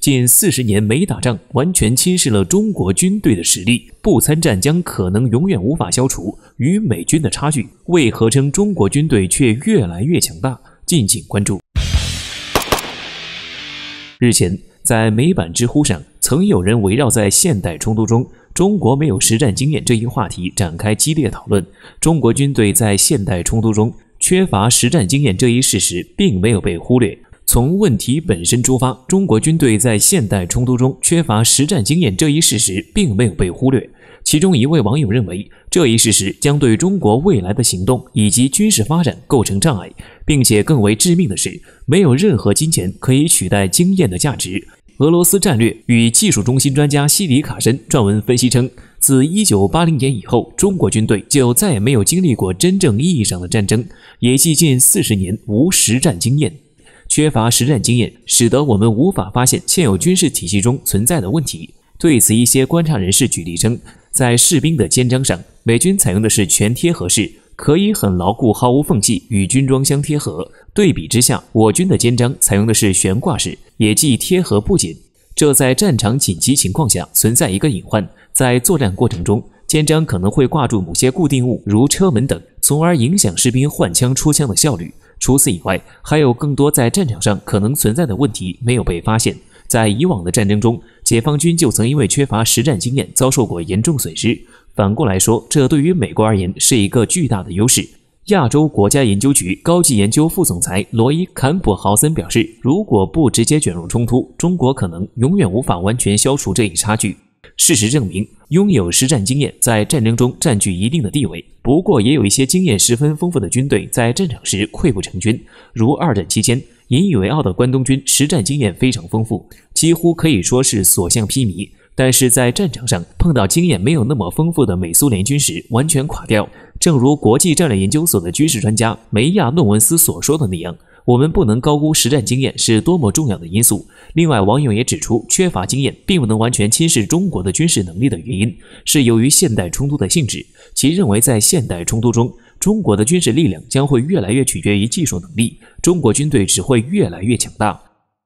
近40年没打仗，完全侵蚀了中国军队的实力，不参战将可能永远无法消除与美军的差距。为何称中国军队却越来越强大？敬请关注。日前，在美版知乎上，曾有人围绕在现代冲突中中国没有实战经验这一话题展开激烈讨论。中国军队在现代冲突中缺乏实战经验这一事实并没有被忽略。从问题本身出发，中国军队在现代冲突中缺乏实战经验这一事实并没有被忽略。其中一位网友认为，这一事实将对中国未来的行动以及军事发展构成障碍，并且更为致命的是，没有任何金钱可以取代经验的价值。俄罗斯战略与技术中心专家西里卡申撰文分析称，自1980年以后，中国军队就再也没有经历过真正意义上的战争，也即近40年无实战经验。缺乏实战经验，使得我们无法发现现有军事体系中存在的问题。对此，一些观察人士举例称，在士兵的肩章上，美军采用的是全贴合式，可以很牢固毫无缝隙与军装相贴合。对比之下，我军的肩章采用的是悬挂式，也即贴合不紧。这在战场紧急情况下存在一个隐患，在作战过程中，肩章可能会挂住某些固定物，如车门等，从而影响士兵换枪出枪的效率。除此以外，还有更多在战场上可能存在的问题没有被发现。在以往的战争中，解放军就曾因为缺乏实战经验遭受过严重损失。反过来说，这对于美国而言是一个巨大的优势。亚洲国家研究局高级研究副总裁罗伊·坎普豪森表示，如果不直接卷入冲突，中国可能永远无法完全消除这一差距。事实证明，拥有实战经验在战争中占据一定的地位。不过，也有一些经验十分丰富的军队在战场时溃不成军，如二战期间引以为傲的关东军，实战经验非常丰富，几乎可以说是所向披靡。但是在战场上碰到经验没有那么丰富的美苏联军时，完全垮掉。正如国际战略研究所的军事专家梅亚诺文斯所说的那样，我们不能高估实战经验是多么重要的因素。另外，网友也指出，缺乏经验并不能完全侵蚀中国的军事能力的原因，是由于现代冲突的性质。其认为，在现代冲突中，中国的军事力量将会越来越取决于技术能力，中国军队只会越来越强大。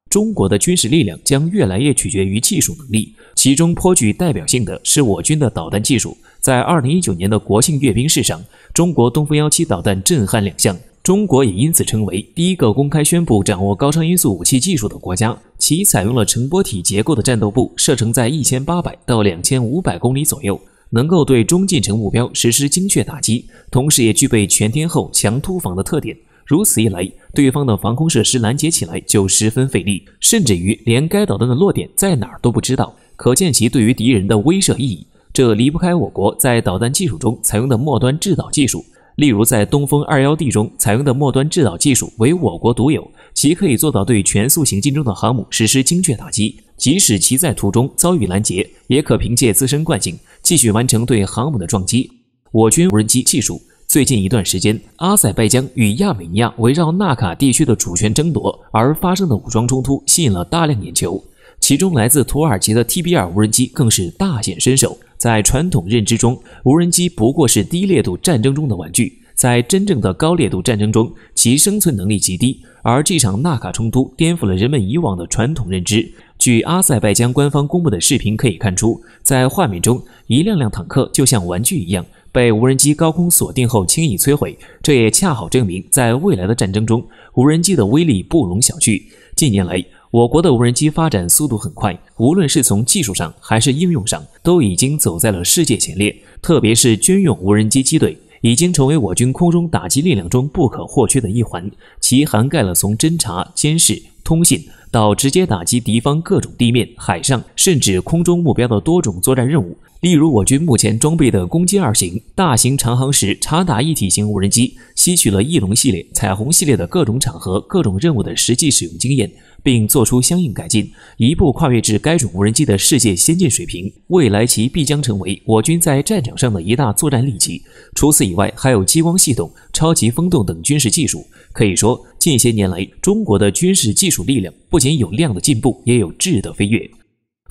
中国的军事力量将越来越取决于技术能力，其中颇具代表性的是我军的导弹技术。在2019年的国庆阅兵式上，中国东风17导弹震撼亮相，中国也因此成为第一个公开宣布掌握高超音速武器技术的国家。其采用了成波体结构的战斗部，射程在1800到2500公里左右，能够对中近程目标实施精确打击，同时也具备全天候强突防的特点。如此一来，对方的防空设施拦截起来就十分费力，甚至于连该导弹的落点在哪儿都不知道，可见其对于敌人的威慑意义。这离不开我国在导弹技术中采用的末端制导技术。例如在东风 2.1D 中采用的末端制导技术为我国独有，其可以做到对全速行进中的航母实施精确打击，即使其在途中遭遇拦截，也可凭借自身惯性继续完成对航母的撞击。我军无人机技术，最近一段时间，阿塞拜疆与亚美尼亚围绕纳卡地区的主权争夺而发生的武装冲突吸引了大量眼球，其中来自土耳其的 TB2 无人机更是大显身手。在传统认知中，无人机不过是低烈度战争中的玩具，在真正的高烈度战争中，其生存能力极低。而这场纳卡冲突颠覆了人们以往的传统认知。据阿塞拜疆官方公布的视频可以看出，在画面中，一辆辆坦克就像玩具一样，被无人机高空锁定后轻易摧毁。这也恰好证明，在未来的战争中，无人机的威力不容小觑。近年来，我国的无人机发展速度很快，无论是从技术上还是应用上，都已经走在了世界前列。特别是军用无人机机队，已经成为我军空中打击力量中不可或缺的一环。其涵盖了从侦察、监视、通信到直接打击敌方各种地面、海上甚至空中目标的多种作战任务。例如，我军目前装备的攻击2型、大型长航时察打一体型无人机，吸取了翼龙系列、彩虹系列的各种场合、各种任务的实际使用经验，并做出相应改进，一步跨越至该种无人机的世界先进水平。未来其必将成为我军在战场上的一大作战利器。除此以外，还有激光系统、超级风洞等军事技术。可以说，近些年来，中国的军事技术力量不仅有量的进步，也有质的飞跃。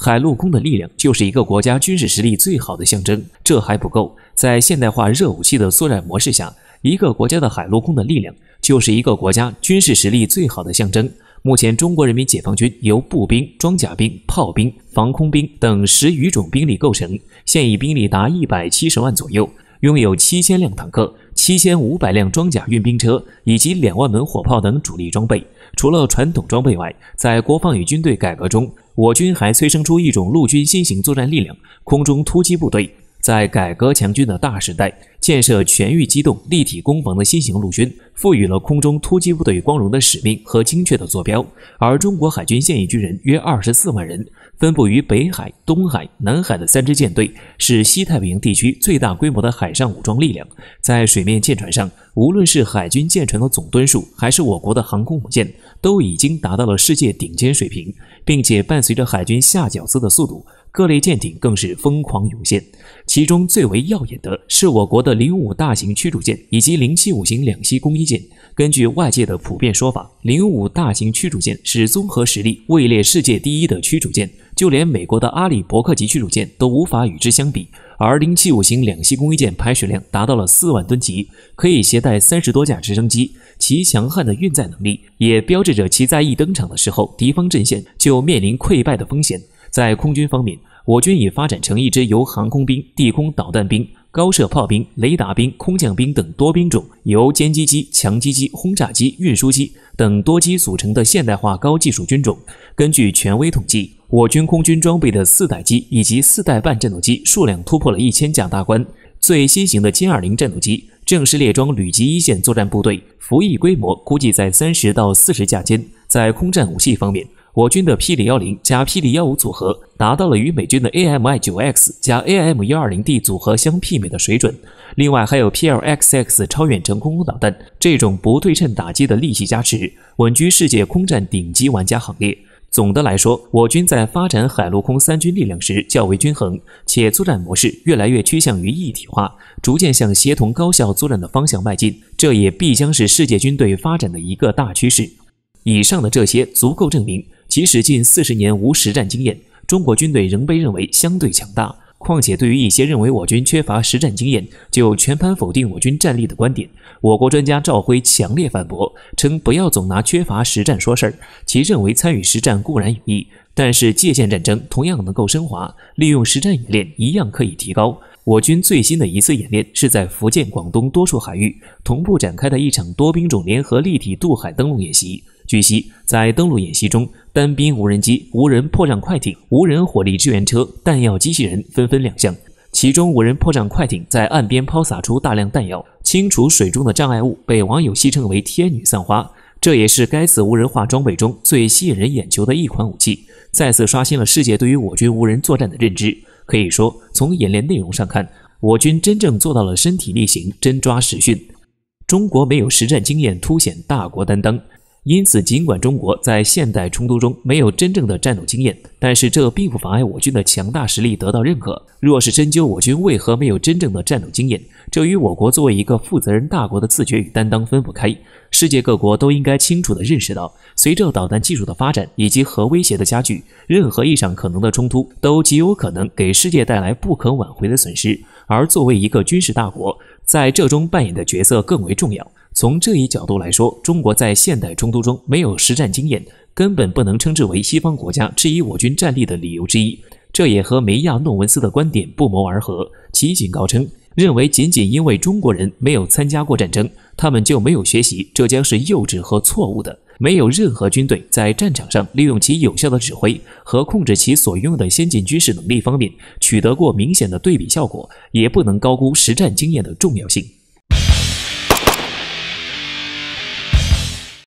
海陆空的力量就是一个国家军事实力最好的象征。这还不够，在现代化热武器的作战模式下，一个国家的海陆空的力量就是一个国家军事实力最好的象征。目前，中国人民解放军由步兵、装甲兵、炮兵、防空兵等10余种兵力构成，现役兵力达170万左右，拥有7000辆坦克、7500辆装甲运兵车以及2万门火炮等主力装备。除了传统装备外，在国防与军队改革中，我军还催生出一种陆军新型作战力量——空中突击部队。在改革强军的大时代，建设全域机动、立体攻防的新型陆军，赋予了空中突击部队光荣的使命和精确的坐标。而中国海军现役军人约24万人，分布于北海、东海、南海的3支舰队，是西太平洋地区最大规模的海上武装力量。在水面舰船上，无论是海军舰船的总吨数，还是我国的航空母舰，都已经达到了世界顶尖水平，并且伴随着海军下饺子的速度，各类舰艇更是疯狂涌现。其中最为耀眼的是我国的05大型驱逐舰以及075型两栖攻击舰。根据外界的普遍说法，05大型驱逐舰是综合实力位列世界第一的驱逐舰，就连美国的阿里伯克级驱逐舰都无法与之相比。而075型两栖攻击舰排水量达到了4万吨级，可以携带30多架直升机，其强悍的运载能力也标志着其在一登场的时候，敌方阵线就面临溃败的风险。在空军方面，我军已发展成一支由航空兵、地空导弹兵、高射炮兵、雷达兵、空降兵等多兵种，由歼击机、强击机、轰炸机、运输机等多机组成的现代化高技术军种。根据权威统计，我军空军装备的4代机以及4代半战斗机数量突破了1000架大关。最新型的歼20战斗机正式列装旅级一线作战部队，服役规模估计在30到40架间。在空战武器方面，我军的霹雳10加霹雳15组合达到了与美军的 AMI-9X 加 AIM-120D 组合相媲美的水准。另外还有 PLXX 超远程空导弹这种不对称打击的利器加持，稳居世界空战顶级玩家行列。总的来说，我军在发展海陆空3军力量时较为均衡，且作战模式越来越趋向于一体化，逐渐向协同高效作战的方向迈进，这也必将是世界军队发展的一个大趋势。以上的这些足够证明，即使近40年无实战经验，中国军队仍被认为相对强大。况且对于一些认为我军缺乏实战经验就全盘否定我军战力的观点，我国专家赵辉强烈反驳，称不要总拿缺乏实战说事儿，其认为参与实战固然有益，但是界限战争同样能够升华，利用实战演练一样可以提高。我军最新的一次演练是在福建、广东多处海域同步展开的一场多兵种联合立体渡海登陆演习。据悉，在登陆演习中，单兵无人机、无人破障快艇、无人火力支援车、弹药机器人纷纷亮相。其中，无人破障快艇在岸边抛洒出大量弹药，清除水中的障碍物，被网友戏称为“天女散花”。这也是该次无人化装备中最吸引人眼球的一款武器，再次刷新了世界对于我军无人作战的认知。可以说，从演练内容上看，我军真正做到了身体力行，真抓实训。中国没有实战经验，凸显大国担当。因此，尽管中国在现代冲突中没有真正的战斗经验，但是这并不妨碍我军的强大实力得到认可。若是深究我军为何没有真正的战斗经验，这与我国作为一个负责任大国的自觉与担当分不开。世界各国都应该清楚地认识到，随着导弹技术的发展以及核威胁的加剧，任何一场可能的冲突都极有可能给世界带来不可挽回的损失。而作为一个军事大国，在这中扮演的角色更为重要。从这一角度来说，中国在现代冲突中没有实战经验，根本不能称之为西方国家质疑我军战力的理由之一。这也和梅亚诺文斯的观点不谋而合。其警告称，认为仅仅因为中国人没有参加过战争，他们就没有学习，这将是幼稚和错误的。没有任何军队在战场上利用其有效的指挥和控制其所拥有的先进军事能力方面取得过明显的对比效果，也不能高估实战经验的重要性。